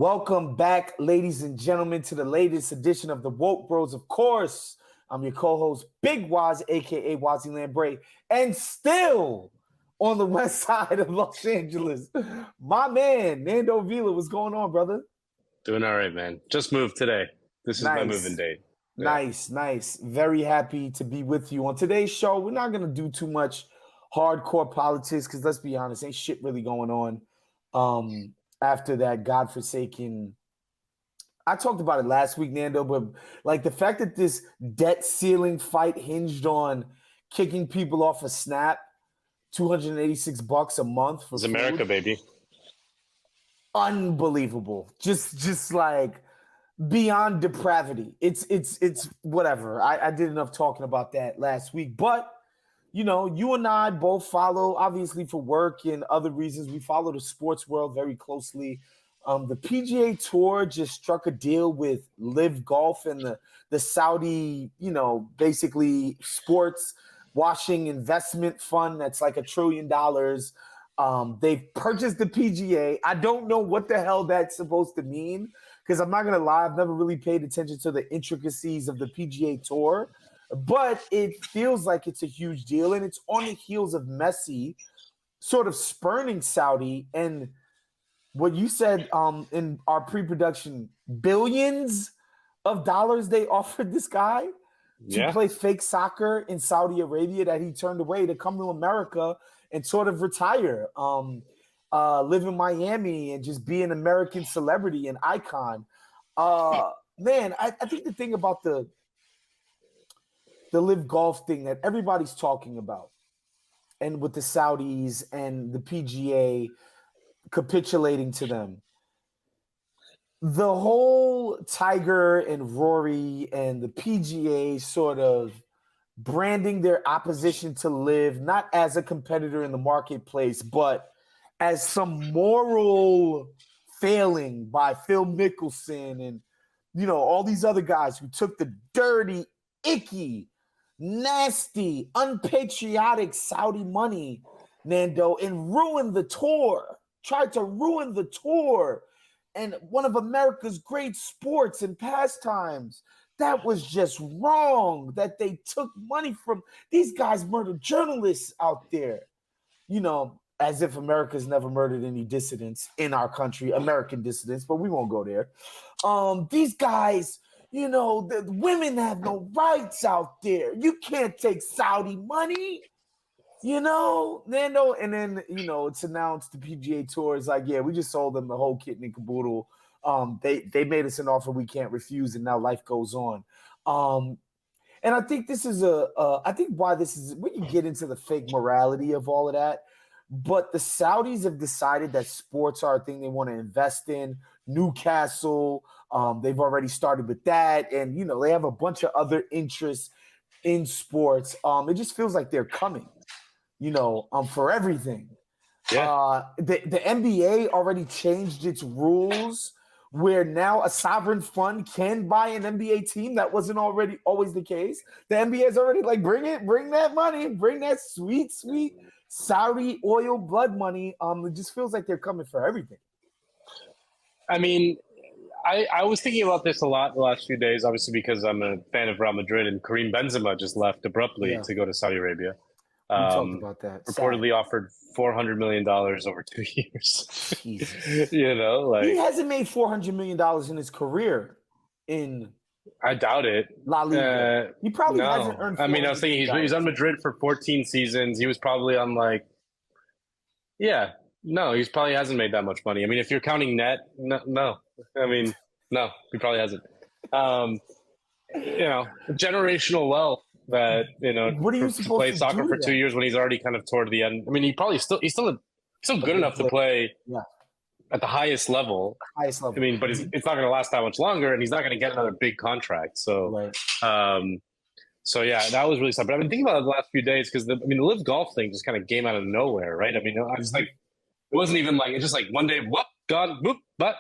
Welcome back, ladies and gentlemen, to the latest edition of the Woke Bros. Of course, I'm your co-host, Big Wos, aka Wazzy Lambre, and still on the west side of Los Angeles, my man, Nando Vila. What's going on, brother? Doing all right, man. Just moved today. This is my moving date. Yeah. Nice. Very happy to be with you. On today's show, we're not going to do too much hardcore politics because let's be honest, ain't shit really going on. After that godforsaken, I talked about it last week, Nando, but like the fact that this debt ceiling fight hinged on kicking people off a Snap, $286 a month for it's America, baby. Unbelievable. Just like beyond depravity. It's whatever. I did enough talking about that last week, but you know, you and I both follow, obviously for work and other reasons, we follow the sports world very closely. The PGA Tour just struck a deal with LIV Golf and the Saudi, basically sports washing investment fund that's like $1 trillion. They've purchased the PGA. I don't know what the hell that's supposed to mean because I'm not going to lie, I've never really paid attention to the intricacies of the PGA Tour. But it feels like it's a huge deal, and it's on the heels of Messi sort of spurning Saudi. And what you said in our pre-production, billions of dollars they offered this guy to play fake soccer in Saudi Arabia that he turned away to come to America and sort of retire, live in Miami and just be an American celebrity and icon. Man, I think the thing about the LIV Golf thing that everybody's talking about, and with the Saudis and the PGA capitulating to them, the whole Tiger and Rory and the PGA sort of branding their opposition to LIV, not as a competitor in the marketplace, but as some moral failing by Phil Mickelson and, all these other guys who took the dirty, icky, nasty, unpatriotic Saudi money, Nando, and ruined the tour, tried to ruin the tour and one of America's great sports and pastimes. That was just wrong that they took money from these guys, murdered journalists out there, as if America's never murdered any dissidents in our country, American dissidents, but we won't go there. These guys, the women have no rights out there. You can't take Saudi money, Nando. And then, it's announced the PGA Tour is like, yeah, we just sold them the whole kit and caboodle. They made us an offer we can't refuse, and now life goes on. And I think this is I think why this is, we can get into the fake morality of all of that, but the Saudis have decided that sports are a thing they want to invest in. Newcastle, they've already started with that, and they have a bunch of other interests in sports. It just feels like they're coming, for everything. Yeah. The NBA already changed its rules where now a sovereign fund can buy an NBA team. That wasn't already always the case. The NBA is already like, bring that money, bring that sweet Saudi oil blood money. It just feels like they're coming for everything. I mean, I was thinking about this a lot the last few days, obviously because I'm a fan of Real Madrid, and Karim Benzema just left abruptly to go to Saudi Arabia. We talked about that. Reportedly offered $400 million over 2 years. Jesus. He hasn't made $400 million in his career I doubt it. La Liga. He probably hasn't earned. I mean, I was thinking he was on Madrid for 14 seasons. He was probably on he probably hasn't made that much money. I mean, if you're counting net, no. I mean, no, he probably hasn't. Generational wealth that what are you to play soccer for 2 years when he's already kind of toward the end. I mean, he's still good enough to play at the highest level. I mean, but it's not going to last that much longer, and he's not going to get another big contract. So, so yeah, that was really sad. But I've been thinking about it the last few days because the LIV Golf thing just kind of came out of nowhere, right? I mean, I was like, it wasn't even like, it's just like one day, whoop, gone, whoop, but,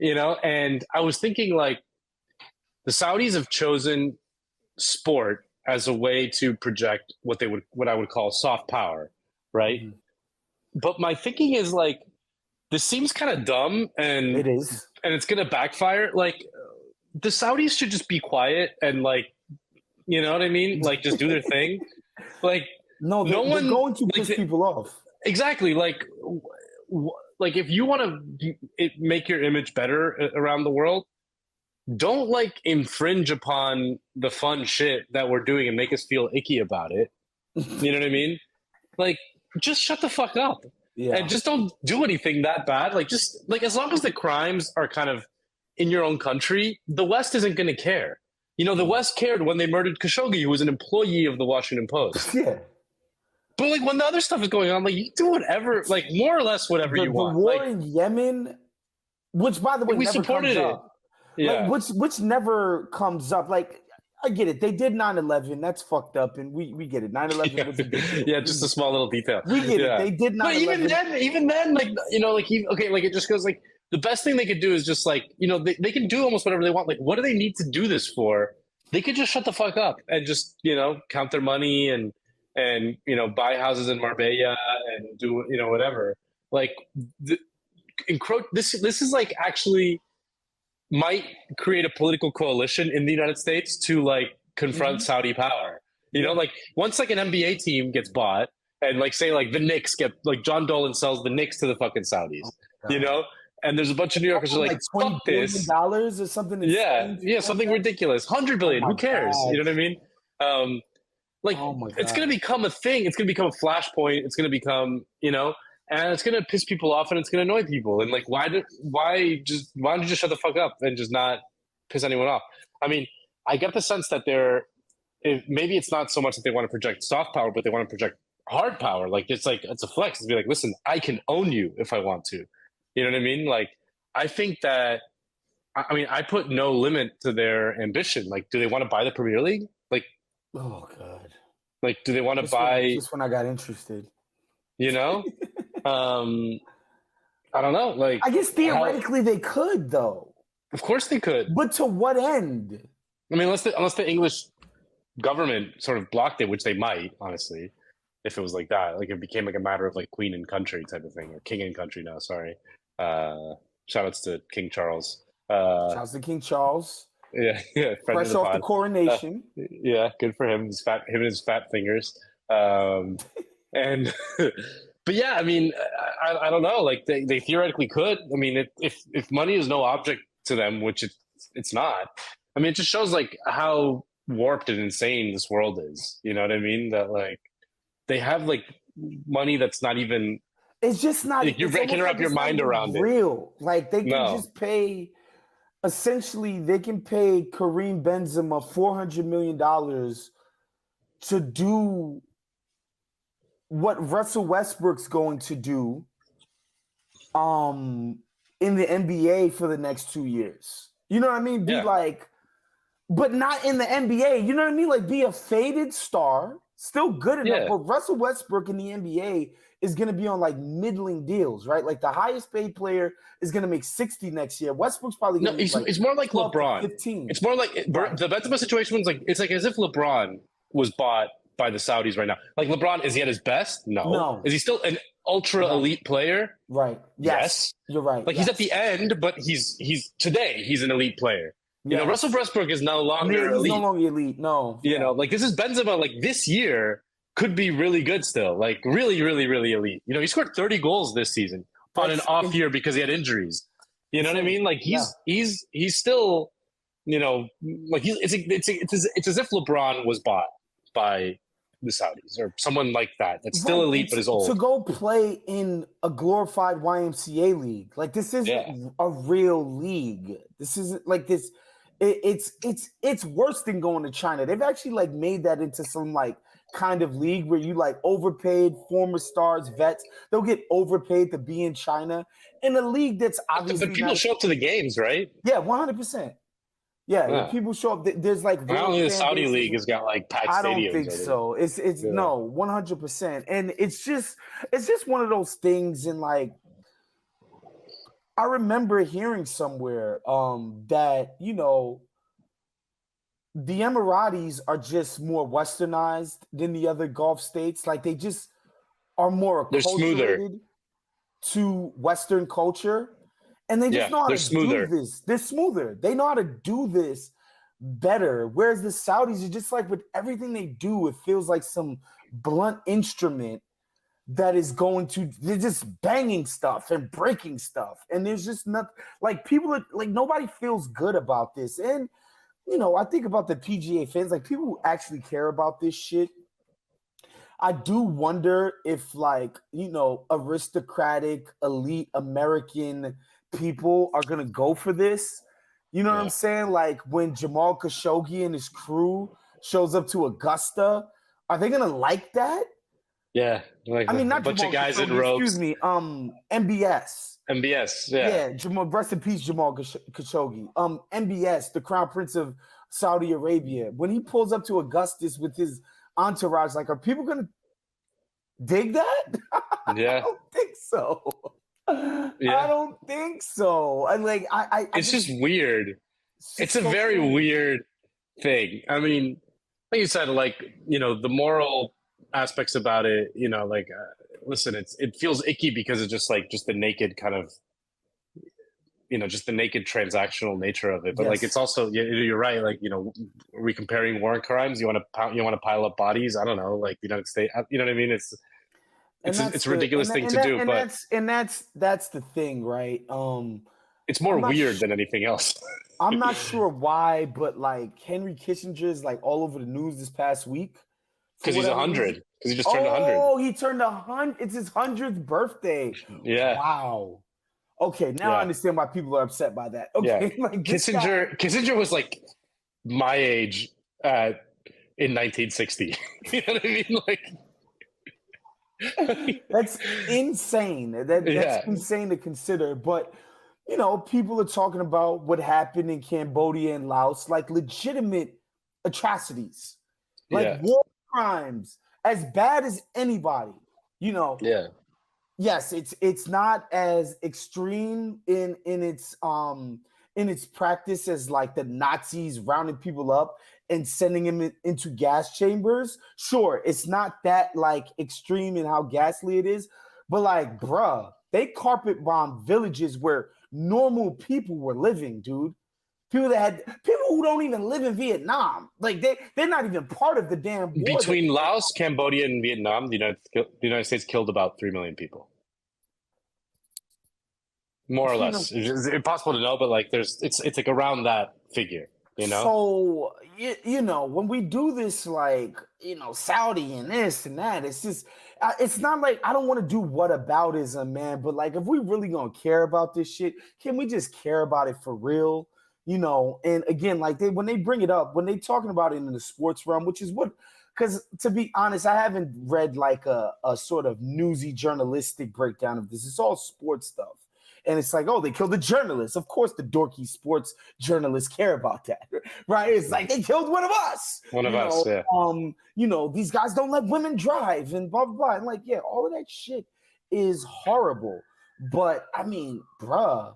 and I was thinking like the Saudis have chosen sport as a way to project what I would call soft power, right? Mm-hmm. But my thinking is like, this seems kind of dumb, and it is, and it's gonna backfire. Like, the Saudis should just be quiet and, like, you know what I mean? Like, just do their thing. Like, no one going to piss people off. Exactly. Like if you want to make your image better around the world, don't like infringe upon the fun shit that we're doing and make us feel icky about it. You know what I mean? Like, just shut the fuck up. Yeah. And just don't do anything that bad. Like, just like, as long as the crimes are kind of in your own country, the West isn't going to care. You know, the West cared when they murdered Khashoggi, who was an employee of the Washington Post. Yeah. But, like, when the other stuff is going on, like, you do whatever, like, more or less whatever you want. The war like, in Yemen, which, by the way, we never supported comes it. up. Yeah. Like, which never comes up. Like, I get it. They did 9/11. That's fucked up, and we get it. 9/11 was a big deal. Yeah, just a small little detail. We get it. They did 9/11. But even then, like, you know, like, like, it just goes, like, the best thing they could do is just, like, you know, they can do almost whatever they want. Like, what do they need to do this for? They could just shut the fuck up and just, you know, count their money and you know, buy houses in Marbella and do, you know, whatever. Like, this is, like, actually might create a political coalition in the United States to, like, confront Saudi power. You know, like, once, like, an NBA team gets bought and, like, say, like, the Knicks like, John Dolan sells the Knicks to the fucking Saudis, you know? And there's a bunch of New Yorkers who are like, fuck this. $20 billion or something. Yeah, something ridiculous. $100 billion. Who cares? God. You know what I mean? Like, it's going to become a thing. It's going to become a flashpoint. It's going to become, you know, and it's going to piss people off and it's going to annoy people. And, like, why don't you just shut the fuck up and just not piss anyone off? I mean, I get the sense that maybe it's not so much that they want to project soft power, but they want to project hard power. Like, it's a flex. It's be like, listen, I can own you if I want to. You know what I mean? Like, I think that, I mean, I put no limit to their ambition. Like, do they want to buy the Premier League? Like, oh God. Like, do they want to buy? Just when I got interested. You know? I don't know. Like, I guess theoretically they could, though. Of course they could. But to what end? I mean, unless the English government sort of blocked it, which they might, honestly, if it was like that. Like, it became like a matter of, like, queen and country type of thing, or king and country now, sorry. Shout outs to King Charles. Shout outs to King Charles. Yeah. Fresh off the coronation. Yeah, good for him. Him and his fat fingers. And but yeah, I mean, I don't know. Like, they theoretically could. I mean, if money is no object to them, which it's not. I mean, it just shows, like, how warped and insane this world is. You know what I mean? That, like, they have, like, money that's not even. It's just not. Like, you can wrap your mind around it. Real, like, they can just pay. Essentially, they can pay Karim Benzema $400 million to do what Russell Westbrook's going to do in the NBA for the next 2 years. You know what I mean? Be like, but not in the NBA. You know what I mean? Like, be a faded star, still good enough. But Russell Westbrook in the NBA is going to be on, like, middling deals, right? Like, the highest paid player is going to make 60 next year. Westbrook's probably going to make, it's more like LeBron. 15. It's more like the Benzema situation was like, it's like as if LeBron was bought by the Saudis right now. Like, LeBron, is he at his best? No. Is he still an ultra elite player? Right. Yes. You're right. Like, he's at the end, but he's today he's an elite player. You know, Russell Westbrook is no longer elite. He's no longer elite. No. You know, like, this is Benzema, like, this year could be really good still. Like, really, really, really elite. You know, he scored 30 goals this season on an off year because he had injuries. You know what I mean? Like, he's still, you know, like, it's as if LeBron was bought by the Saudis or someone like that. That's still elite, but is old. To go play in a glorified YMCA league. Like, this isn't a real league. This isn't like this. It's worse than going to China. They've actually, like, made that into some, like, kind of league where you, like, overpaid former stars, vets. They'll get overpaid to be in China in a league that's obviously. But people show up to the games, right? Yeah, 100%. Yeah, people show up. There's, like, I don't think the Saudi league has got, like, packed stadiums. I don't think so. It's no, 100%. And it's just one of those things. And, like, I remember hearing somewhere that, you know, the Emiratis are just more westernized than the other Gulf states. Like, they just are more they're smoother. to Western culture, and they just know how to do this. They're smoother. They know how to do this better. Whereas the Saudis are just like, with everything they do, it feels like some blunt instrument that is going to, they're just banging stuff and breaking stuff. And there's just not, like, people are like, nobody feels good about this. And, you know, I think about the PGA fans, like people who actually care about this shit. I do wonder if, like, you know, aristocratic, elite American people are going to go for this. You know what I'm saying? Like when Jamal Khashoggi and his crew shows up to Augusta, are they going to like that? Yeah, like I mean, not a bunch Jamal of guys Khashoggi, in robes. excuse me, MBS. MBS, yeah. Jamal, rest in peace, Jamal Khashoggi. MBS, the Crown Prince of Saudi Arabia. When he pulls up to Augustus with his entourage, like, are people going to dig that? Yeah. I don't think so. Yeah. I don't think so. It's just weird. It's a very weird thing. I mean, like you said, like, you know, the moral aspects about it, you know, like, listen, it feels icky because it's just the naked kind of, you know, just the naked transactional nature of it. But like, it's also, you're right. Like, you know, are we comparing war crimes? You want to pile up bodies? I don't know. Like the United States, you know what I mean? It's a ridiculous thing to do, but that's the thing, right? It's more weird than anything else. I'm not sure why, but like Henry Kissinger's like all over the news this past week. Because he's 100. Because he just turned 100. Oh, he turned 100. It's his 100th birthday. Yeah. Wow. Okay, now I understand why people are upset by that. Okay, yeah. Like Kissinger was like my age in 1960. You know what I mean? Like that's insane. That's insane to consider. But you know, people are talking about what happened in Cambodia and Laos, like legitimate atrocities, like war crimes, as bad as anybody. You know. Yeah. Yes, it's not as extreme in its practice as like the Nazis rounding people up and sending them into gas chambers. Sure, it's not that like extreme in how ghastly it is, but like, bruh, they carpet bombed villages where normal people were living, dude. People who don't even live in Vietnam. Like they're not even part of the damn war. Between Laos, Cambodia, and Vietnam, the United States killed about 3 million people. More or less. It's impossible to know, but like it's like around that figure, you know? So, you know, when we do this, like, you know, Saudi and this and that, it's just, it's not like, I don't want to do whataboutism, man, but like, if we really gonna care about this shit, can we just care about it for real? You know, and again, like when they bring it up, when they talking about it in the sports realm, which is what, because to be honest, I haven't read like a sort of newsy journalistic breakdown of this. It's all sports stuff. And it's like, oh, they killed a journalist. Of course, the dorky sports journalists care about that, right? It's like they killed one of us. One of us, yeah. You know, these guys don't let women drive and blah, blah, blah. And like, yeah, all of that shit is horrible. But I mean, bruh,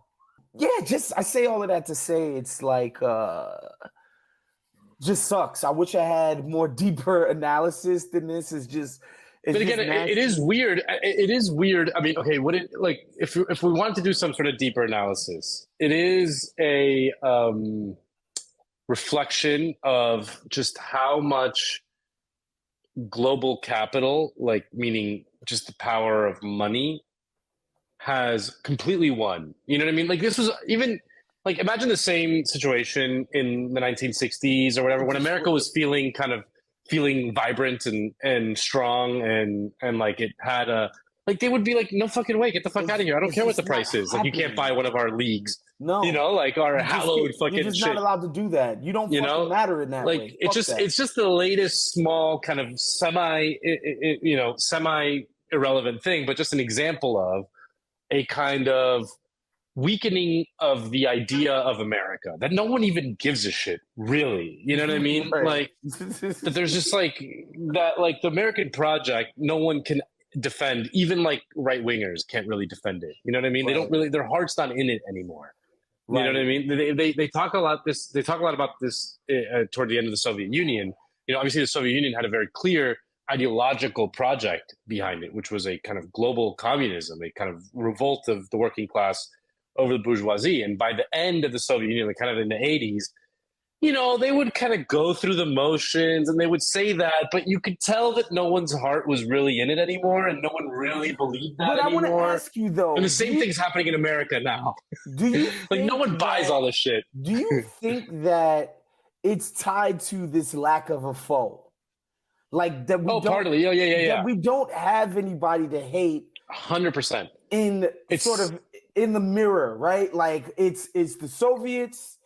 yeah, I say all of that to say it's like, just sucks. I wish I had more deeper analysis than this. But again, it is weird. It is weird. I mean, okay, if we wanted to do some sort of deeper analysis, it is a reflection of just how much global capital, like meaning just the power of money, has completely won. You know what I mean? Like this was even like imagine the same situation in the 1960s or whatever when America was feeling vibrant and strong and like it had like they would be like, no fucking way, get the fuck out of here. I don't care what the price is. Like you can't buy one of our leagues. No, you know, like our hallowed fucking you're just shit. Not allowed to do that. You don't fucking matter in that like, way. It's just the latest small kind of semi irrelevant thing, but just an example of a kind of weakening of the idea of America that no one even gives a shit, really. You know what I mean? Right. Like that there's just like that, like the American project, no one can defend. Even like right wingers can't really defend it. You know what I mean? Right. They don't really. Their heart's not in it anymore. Right. You know what I mean? They talk a lot. They talk a lot about this toward the end of the Soviet Union. You know, obviously the Soviet Union had a very clear ideological project behind it, which was a kind of global communism, a kind of revolt of the working class over the bourgeoisie. And by the end of the Soviet Union, like kind of in the 80s, they would kind of go through the motions and they would say that, but you could tell that no one's heart was really in it anymore and no one really believed that anymore. But I want to ask you, though. And the same thing's happening in America now. Do you like, no one buys all this shit. Do you think that it's tied to this lack of a foe? Like that we partly. Yeah. That we don't have anybody to hate 100%. It's sort of in the mirror, right? Like it's the Soviets.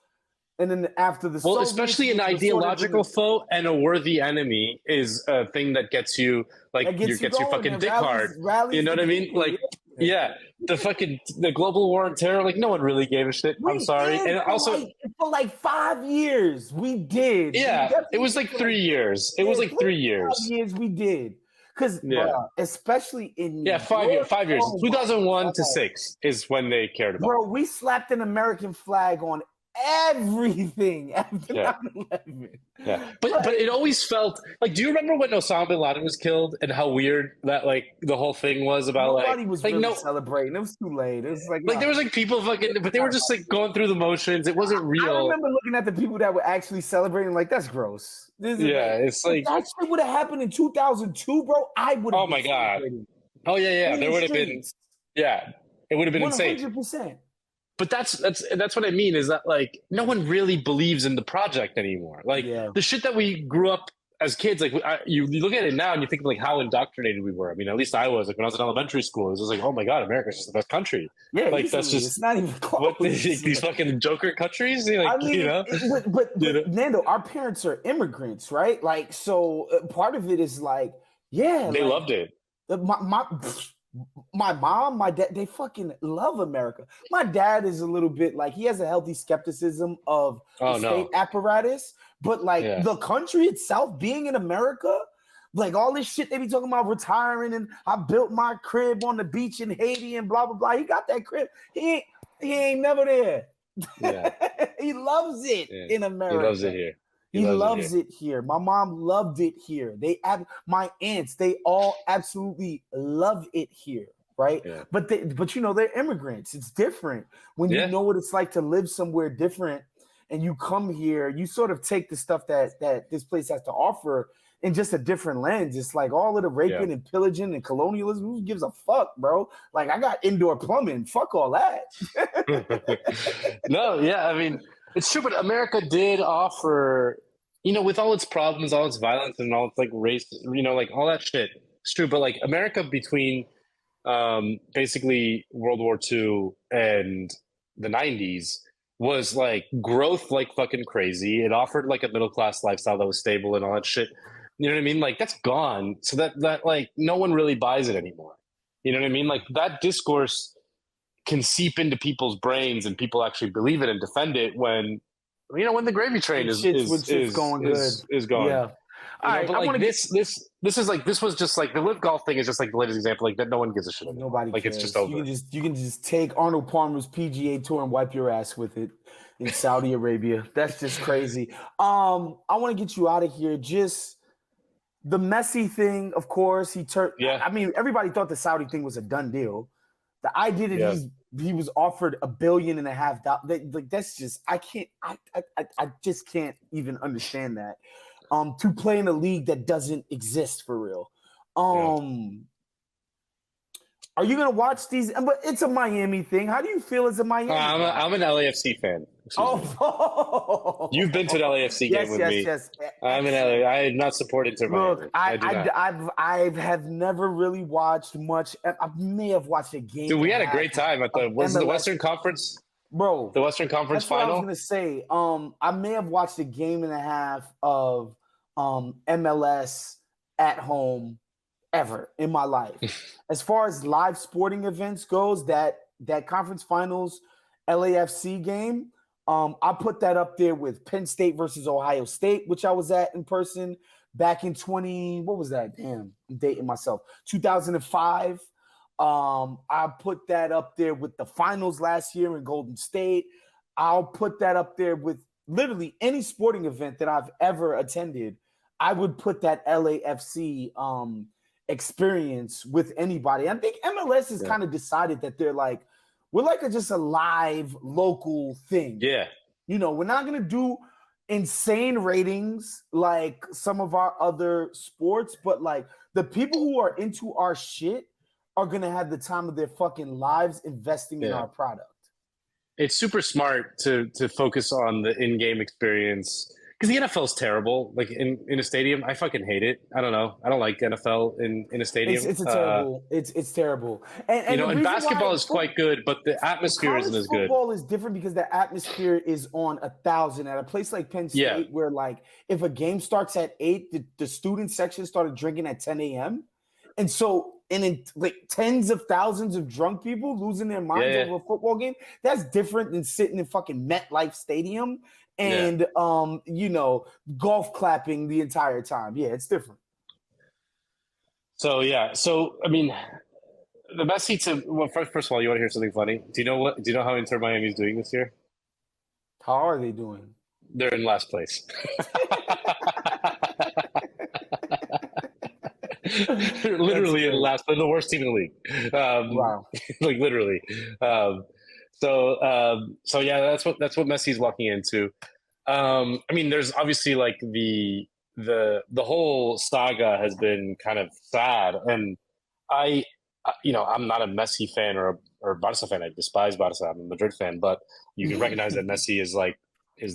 And then after the Soviets, especially an ideological foe and a worthy enemy is a thing that gets you gets your fucking dick hard. You know what I mean? Like, the global war on terror. Like, no one really gave a shit. I'm sorry. And also, for like 5 years, we did. Yeah, it was like 3 years. It was like 3 years. 5 years we did. Because especially in 5 years. 5 years. 2001 to 6 is when they cared about. Bro, we slapped an American flag on everything after 9/11. Yeah, but it always felt like. Do you remember when Osama Bin Laden was killed and how weird that the whole thing was about? Nobody was really celebrating. It was too late. It was there was people fucking, but they were just going through the motions. It wasn't real. I remember looking at the people that were actually celebrating. Like, that's gross. It's like that shit would have happened in 2002, bro. I would have. Oh my god. Oh yeah. There would have been. Yeah, it would have been 100%. insane. 100%. But that's what I mean is that no one really believes in the project anymore. The shit that we grew up as kids, you look at it now and you think of how indoctrinated we were. I mean, at least I was when I was in elementary school. It was just like, oh my god, America's just the best country. Yeah, that's just it's not even close. These fucking joker countries. But Nando, our parents are immigrants, right? So part of it is they loved it. My mom, my dad, they fucking love America. My dad is a little bit he has a healthy skepticism of the state apparatus, but the country itself, being in America, all this shit they be talking about retiring and I built my crib on the beach in Haiti and blah blah blah. He got that crib. He ain't never there. Yeah. He loves it in America. He loves it here. He loves it here. My mom loved it here. My aunts, they all absolutely love it here, right? Yeah. But they're immigrants. It's different when you know what it's like to live somewhere different, and you come here. You sort of take the stuff that this place has to offer in just a different lens. It's all of the raping and pillaging and colonialism. Who gives a fuck, bro? I got indoor plumbing. Fuck all that. No, yeah, I mean. It's true, but America did offer, with all its problems, all its violence, and all its race, all that shit. It's true, but America between basically World War II and the 90s was growth fucking crazy. It offered a middle class lifestyle that was stable and all that shit. You know what I mean? That's gone. So that no one really buys it anymore. You know what I mean? That discourse can seep into people's brains and people actually believe it and defend it when the gravy train is going good. Yeah. All right, but this was just the LIV Golf thing is just the latest example that no one gives a shit about. Nobody cares. It's just over. You can just take Arnold Palmer's PGA Tour and wipe your ass with it in Saudi Arabia. That's just crazy. I want to get you out of here. Just the Messi thing, of course. He turned. Yeah. I mean, everybody thought the Saudi thing was a done deal. The idea that he was offered $1.5 billion, that's just I just can't even understand that. To play in a league that doesn't exist for real. Are you gonna watch these? But it's a Miami thing. How do you feel as a Miami? I'm an LAFC fan. You've been to an LAFC game with me. Yes. I'm an LA. I am not supporting Inter Miami. Look, I have never really watched much. I may have watched a game. Dude, we had a great time at the Western Conference. Bro, the Western Conference final. Final. I was gonna say, I may have watched a game and a half of MLS at home ever in my life. As far as live sporting events goes, that conference finals LAFC game, I put that up there with Penn State versus Ohio State, which I was at in person back in what was that? Damn, I'm dating myself. 2005. I put that up there with the finals last year in Golden State. I'll put that up there with literally any sporting event that I've ever attended I would put that LAFC experience with anybody. I think MLS has kind of decided that they're like, we're like just a live local thing. Yeah. You know, we're not going to do insane ratings like some of our other sports, but like the people who are into our shit are going to have the time of their fucking lives investing in our product. It's super smart to focus on the in-game experience because the NFL is terrible. Like in a stadium, I fucking hate it. I don't know. I don't like NFL in a stadium. It's terrible. It's terrible. And basketball is quite good, but the atmosphere isn't as good. Football is different because the atmosphere is on 1,000 at a place like Penn State, where like if a game starts at 8, the student section started drinking at 10 a.m. And so, in like tens of thousands of drunk people losing their minds over a football game, that's different than sitting in fucking MetLife Stadium and golf clapping the entire time. Yeah, it's different. So I mean, the Messi first of all, you want to hear something funny? Do you know how Inter Miami is doing this year? How are they doing? They're in last place. They're literally in last, they're the worst team in the league. Wow. Like literally. So that's what Messi's walking into. I mean, there's obviously like the whole saga has been kind of sad, and I'm not a Messi fan or Barca fan. I despise Barca. I'm a Madrid fan, but you can recognize that Messi is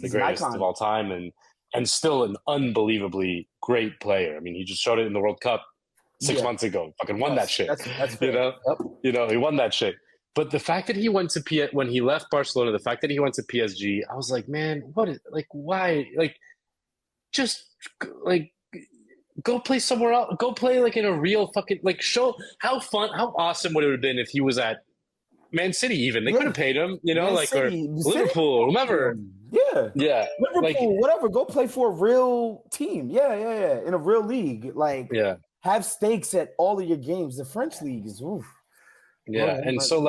the greatest of all time and still an unbelievably great player. I mean, he just showed it in the World Cup 6 months ago. Fucking won that shit. That's he won that shit. But the fact that he went to when he left Barcelona, the fact that he went to PSG, I was like, man, why? Like, just like go play somewhere else. Go play like in a real fucking show. How awesome would it have been if he was at Man City? Even they could have paid him, or Liverpool or whomever. Yeah. Liverpool, whatever. Go play for a real team. Yeah. In a real league, have stakes at all of your games. The French league is oof. Yeah, and so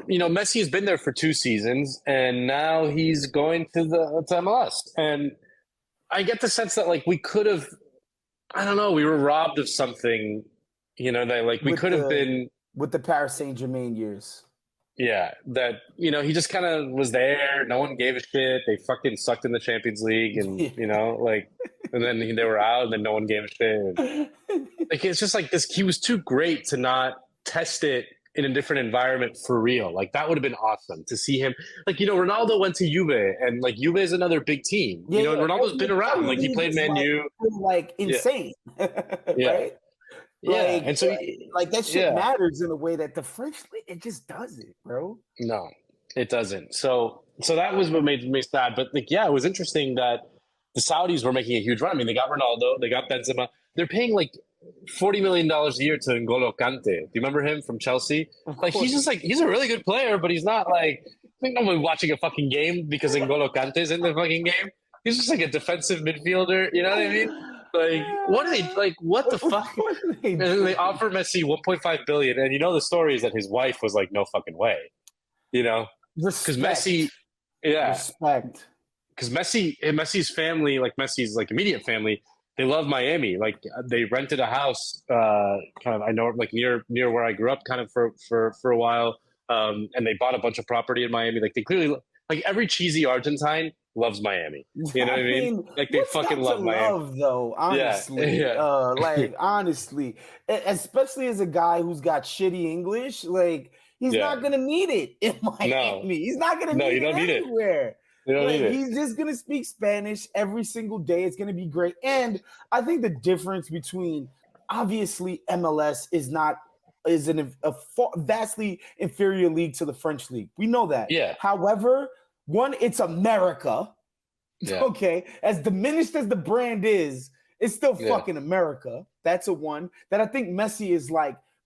Messi has been there for 2 seasons, and now he's going to MLS, and I get the sense that we could have, I don't know, we were robbed of something, that we could have been with the Paris Saint-Germain years. Yeah, that he just kind of was there. No one gave a shit. They fucking sucked in the Champions League, and and then they were out, and then no one gave a shit. It's just like this. He was too great to not test it in a different environment for real. That would have been awesome to see him. Ronaldo went to Juve, and Juve is another big team. Ronaldo's been around. He played Man U. Insane. Right? Yeah, and so that shit matters in a way that the French league, it just doesn't, bro. No, it doesn't. So that was what made me sad. But it was interesting that the Saudis were making a huge run. I mean, they got Ronaldo, they got Benzema. They're paying $40 million a year to N'Golo Kante. Do you remember him from Chelsea? He's just he's a really good player, but he's not I think no one watching a fucking game because N'Golo Kante's in the fucking game. He's just a defensive midfielder. You know what I mean? What are they what the fuck? And then they offer Messi $1.5 billion, and the story is that his wife was no fucking way. Because Messi, respect. Because Messi's family, Messi's immediate family, they love Miami. They rented a house, kind of I know near where I grew up, kind of for a while, and they bought a bunch of property in Miami. They clearly every cheesy Argentine loves Miami. You know what I mean? They fucking love Miami. Though, honestly, honestly, especially as a guy who's got shitty English, he's not gonna need it in Miami. No. He's not gonna need it anywhere. He's just gonna speak Spanish every single day. It's gonna be great. And I think the difference between obviously MLS is a vastly inferior league to the French league. We know that. Yeah. However, one, it's America. Yeah. Okay. As diminished as the brand is, it's still fucking America. That's a one that I think Messi is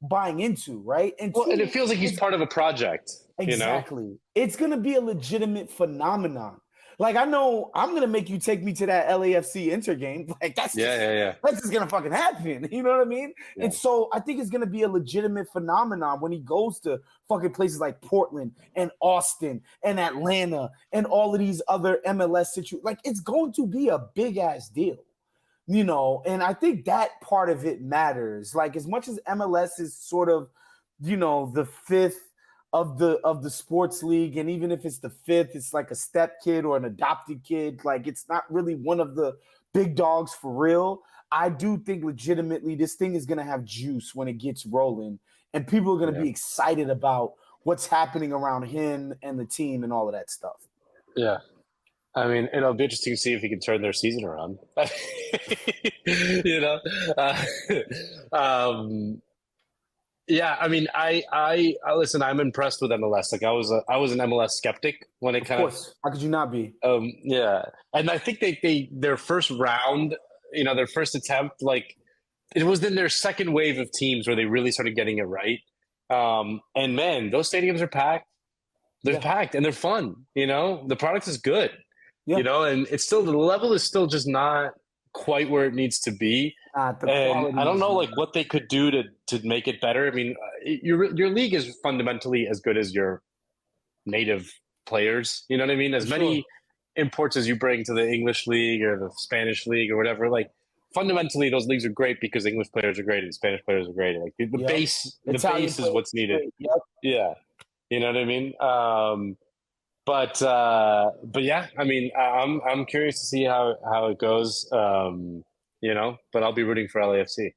buying into, right? And and it feels like he's part of a project. Exactly. It's going to be a legitimate phenomenon. I know I'm going to make you take me to that LAFC Inter game. That's just going to fucking happen. You know what I mean? Yeah. And so I think it's going to be a legitimate phenomenon when he goes to fucking places like Portland and Austin and Atlanta and all of these other MLS situations. It's going to be a big ass deal. and I think that part of it matters. Like, as much as MLS is sort of, the fifth of the sports league, and even if it's the fifth, it's like a step kid or an adopted kid. Like, it's not really one of the big dogs for real. I do think legitimately this thing is going to have juice when it gets rolling, and people are going to be excited about what's happening around him and the team and all of that stuff. Yeah. I mean, it'll be interesting to see if he can turn their season around. Yeah, I mean, I listen. I'm impressed with MLS. Like, I was an MLS skeptic when it kind of. How could you not be? Yeah, and I think their first round, their first attempt, like, it was in their second wave of teams where they really started getting it right. And man, those stadiums are packed. They're packed and they're fun. The product is good. And it's still, the level is still just not quite where it needs to be. And I don't know, like, what they could do to make it better. I mean, your league is fundamentally as good as your native players. You know what I mean? As many imports as you bring to the English league or the Spanish league or whatever, like, fundamentally those leagues are great because English players are great and Spanish players are great. Like, the base is what's needed. Yeah. You know what I mean? But yeah, I mean, I'm curious to see how it goes. But I'll be rooting for LAFC.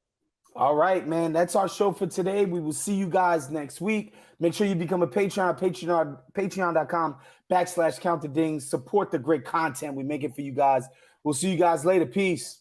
All right, man. That's our show for today. We will see you guys next week. Make sure you become a Patreon, patreon.com/countthedings. Support the great content we make it for you guys. We'll see you guys later. Peace.